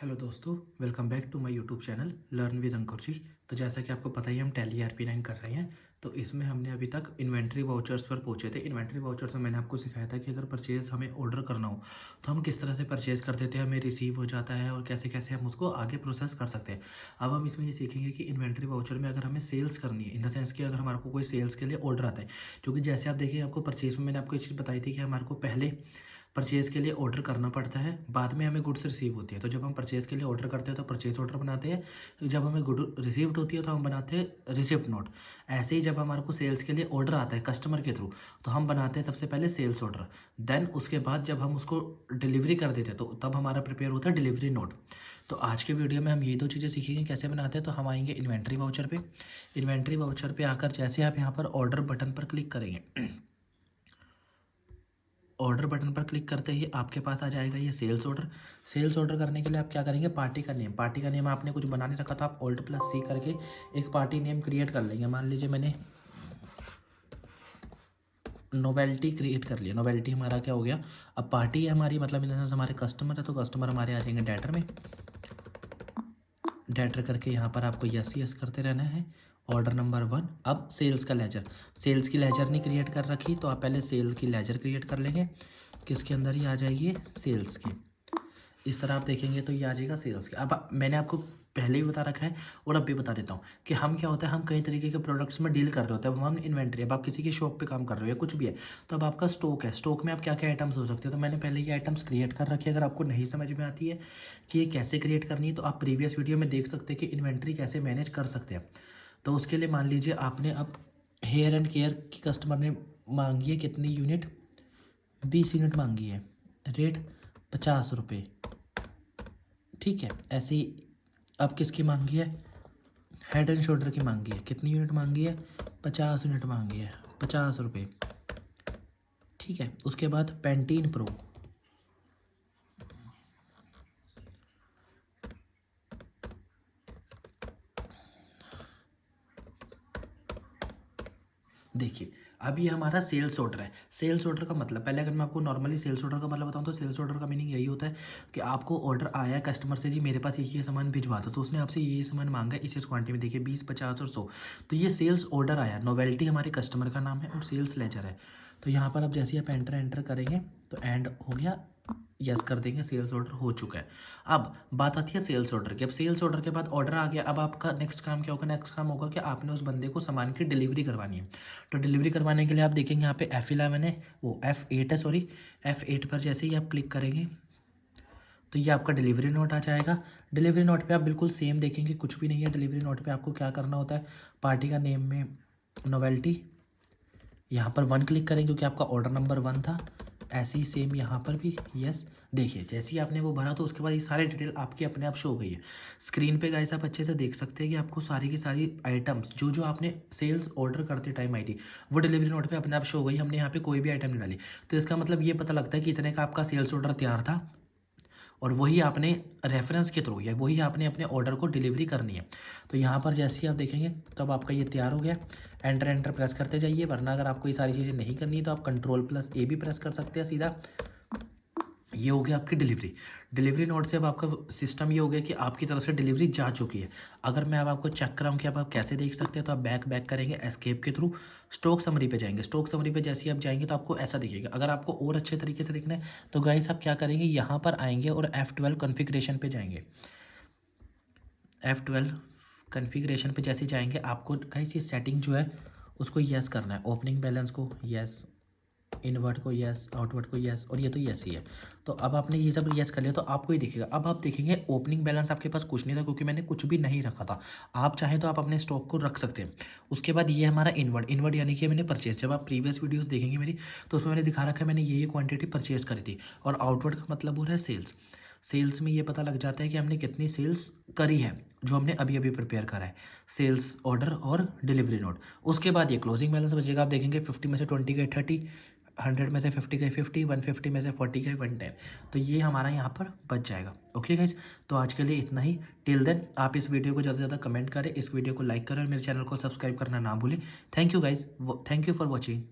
Hello दोस्तों, welcome back to my YouTube channel learn with Ankur ji. तो जैसा कि आपको पता ही हम टैली RP9 कर रहे हैं। तो इसमें हमने अभी तक इन्वेंट्री वाउचर्स पर पहुंचे थे। इन्वेंट्री वाउचर्स में मैंने आपको सिखाया था कि अगर परचेज़ हमें ऑर्डर करना हो तो हम किस तरह से परचेज़ करते थे, हमें रिसीव हो जाता है और कैसे कैसे हम उसको आगे प्रोसेस कर सकते हैं। अब हम इसमें ये सीखेंगे कि इन्वेंट्री वाउचर में अगर हमें सेल्स करनी है, इन द सेंस कि अगर हमारे को कोई सेल्स के लिए ऑर्डर आता है, क्योंकि जैसे आप देखिए आपको परचेज़ में मैंने आपको एक चीज़ बताई थी कि हमारे को पहले परचेज़ के लिए ऑर्डर करना पड़ता है, बाद में हमें गुड्स रिसीव होती है। तो जब हम परचेज़ के लिए ऑर्डर करते हैं तो परचेज़ ऑर्डर बनाते हैं, जब हमें गुड रिसीव्ड होती है तो हम बनाते हैं रिसिप्ट नोट। ऐसे ही जब हमारे को सेल्स के लिए ऑर्डर आता है कस्टमर के थ्रू, तो हम बनाते हैं सबसे पहले सेल्स ऑर्डर। देन उसके बाद जब हम उसको डिलीवरी कर देते हैं तो तब हमारा प्रिपेयर होता है डिलीवरी नोट। तो आज के वीडियो में हम ये दो चीज़ें सीखेंगे कैसे बनाते हैं। तो हम आएंगे इन्वेंट्री वाउचर पे। इन्वेंट्री वाउचर पे आकर जैसे आप यहाँ पर ऑर्डर बटन पर क्लिक करेंगे, ऑर्डर बटन पर क्लिक करते ही आपके पास आ जाएगा ये सेल्स ऑर्डर। सेल्स ऑर्डर करने के लिए आप क्या करेंगे, पार्टी का नेम आपने कुछ बनाने रखा था, आप Alt+C करके एक पार्टी नेम क्रिएट कर लेंगे। मान लीजिए मैंने नोवेल्टी क्रिएट कर लिया। नोवेल्टी हमारा क्या हो गया, अब पार्टी है हमारी, मतलब इन द सेंस हमारे कस्टमर है, तो कस्टमर हमारे आ जाएंगे डेटर में। डेटर करके यहाँ पर आपको यस यस करते रहना है। Order number 1। अब सेल्स का लेजर, सेल्स की लेजर नहीं क्रिएट कर रखी तो आप पहले सेल की लेजर क्रिएट कर लेंगे। किसके अंदर ही आ जाएगी, सेल्स के। इस तरह आप देखेंगे तो ये आ जाएगा सेल्स के। अब मैंने आपको पहले ही बता रखा है और अब भी बता देता हूँ कि हम क्या होता है, हम कई तरीके के प्रोडक्ट्स में डील कर रहे होते हैं। हम इन्वेंट्री, अब आप किसी की शॉप पे काम कर रहे हो या कुछ भी है, तो अब आपका स्टॉक है, स्टॉक में आप क्या क्या आइटम्स हो सकते हैं। तो मैंने पहले ये आइटम्स क्रिएट कर रखी है। अगर आपको नहीं समझ में आती है कि ये कैसे क्रिएट करनी है तो आप प्रीवियस वीडियो में देख सकते हैं कि इन्वेंट्री कैसे मैनेज कर सकते हैं। तो उसके लिए मान लीजिए आपने अब हेयर एंड केयर की कस्टमर ने मांगी है कितनी यूनिट, 20 यूनिट मांगी है, रेट 50 रुपये। ठीक है, ऐसे ही अब किसकी मांगी है, हेड एंड शोल्डर की मांगी है, कितनी यूनिट मांगी है, 50 यूनिट मांगी है, 50 रुपये। ठीक है, उसके बाद पेंटीन प्रो, देखिए अब ये हमारा सेल्स ऑर्डर है। सेल्स ऑर्डर का मतलब, पहले अगर मैं आपको नॉर्मली सेल्स ऑर्डर का मतलब बताऊं तो सेल्स ऑर्डर का मीनिंग यही होता है कि आपको ऑर्डर आया है कस्टमर से, जी मेरे पास ये सामान भिजवा दो, तो उसने आपसे ये सामान मांगा है इस क्वांटिटी में, देखिए 20, 50 और 100। तो ये सेल्स ऑर्डर आया। नोवेल्टी हमारे कस्टमर का नाम है और सेल्स लेजर है। तो यहाँ पर अब जैसे आप एंटर करेंगे तो एंड हो गया, यस कर देंगे, सेल्स ऑर्डर हो चुका है। अब बात आती है सेल्स ऑर्डर की। अब सेल्स ऑर्डर के बाद ऑर्डर आ गया, अब आपका नेक्स्ट काम क्या होगा, नेक्स्ट काम होगा कि आपने उस बंदे को सामान की डिलीवरी करवानी है। तो डिलीवरी करवाने के लिए आप देखेंगे यहाँ पे F11 है, वो F8 है, सॉरी F8 पर जैसे ही आप क्लिक करेंगे तो ये आपका डिलीवरी नोट आ जाएगा। डिलीवरी नोट पे आप बिल्कुल सेम देखेंगे, कुछ भी नहीं है। डिलीवरी नोट पे आपको क्या करना होता है, पार्टी का नेम में नोवेल्टी, यहाँ पर 1 क्लिक करेंगे क्योंकि आपका ऑर्डर नंबर 1 था। ऐसे ही सेम यहाँ पर भी यस। देखिए जैसे ही आपने वो भरा तो उसके बाद ये सारी डिटेल आपकी अपने आप शो हो गई है स्क्रीन पे। गाइस आप अच्छे से देख सकते हैं कि आपको सारी की सारी आइटम्स जो जो आपने सेल्स ऑर्डर करते टाइम आई थी वो डिलीवरी नोट पे अपने आप शो हो गई। हमने यहाँ पे कोई भी आइटम नहीं डाली, तो इसका मतलब ये पता लगता है कि इतने का आपका सेल्स ऑर्डर तैयार था और वही आपने रेफरेंस के थ्रू या वही आपने अपने ऑर्डर को डिलीवरी करनी है। तो यहाँ पर जैसे ही आप देखेंगे तो अब आपका ये तैयार हो गया। एंटर प्रेस करते जाइए, वरना अगर आपको ये सारी चीज़ें नहीं करनी है तो आप Ctrl+A भी प्रेस कर सकते हैं सीधा। ये हो गया आपकी डिलीवरी। डिलीवरी नोट से अब आपका सिस्टम ये हो गया कि आपकी तरफ से डिलीवरी जा चुकी है। अगर मैं अब आपको चेक कराऊँ कि अब आप कैसे देख सकते हैं तो आप बैक करेंगे एस्केप के थ्रू, स्टॉक समरी पे जाएंगे। स्टॉक समरी पे जैसे ही आप जाएंगे तो आपको ऐसा दिखेगा। अगर आपको और अच्छे तरीके से देखना है तो गाइस आप क्या करेंगे, यहाँ पर आएंगे और F12 कॉन्फ़िगरेशन पे जाएंगे। F12 कॉन्फ़िगरेशन पे जैसे जाएंगे आपको गाइस ये सेटिंग जो है उसको यस करना है। ओपनिंग बैलेंस को यस, इनवर्ट को यस, आउटवर्ट को यस, और ये तो यस ही है। तो अब आपने ये जब यस कर लिया तो आपको ही दिखेगा। अब आप देखेंगे ओपनिंग बैलेंस आपके पास कुछ नहीं था क्योंकि मैंने कुछ भी नहीं रखा था। आप चाहें तो आप अपने स्टॉक को रख सकते हैं। उसके बाद ये हमारा इनवर्ट यानी कि मैंने परचेज, जब आप प्रीवियस वीडियोस देखेंगे मेरी तो उसमें मैंने दिखा रखा है मैंने ये क्वांटिटी परचेज करी थी। और आउटवर्ट का मतलब हो रहा है सेल्स। सेल्स में ये पता लग जाता है कि हमने कितनी सेल्स करी है, जो हमने अभी अभी प्रिपेयर करा है, सेल्स ऑर्डर और डिलीवरी नोट। उसके बाद ये क्लोजिंग बैलेंस बचेगा। आप देखेंगे 50 में से 20 गए 30, 100 में से 50 गए 50, 150 में से 40 गए 110। तो ये हमारा यहाँ पर बच जाएगा। ओके गाइज, तो आज के लिए इतना ही। टिल देन आप इस वीडियो को ज़्यादा से ज़्यादा कमेंट करें, इस वीडियो को लाइक करें और मेरे चैनल को सब्सक्राइब करना ना भूलें। Thank you guys, thank you for watching.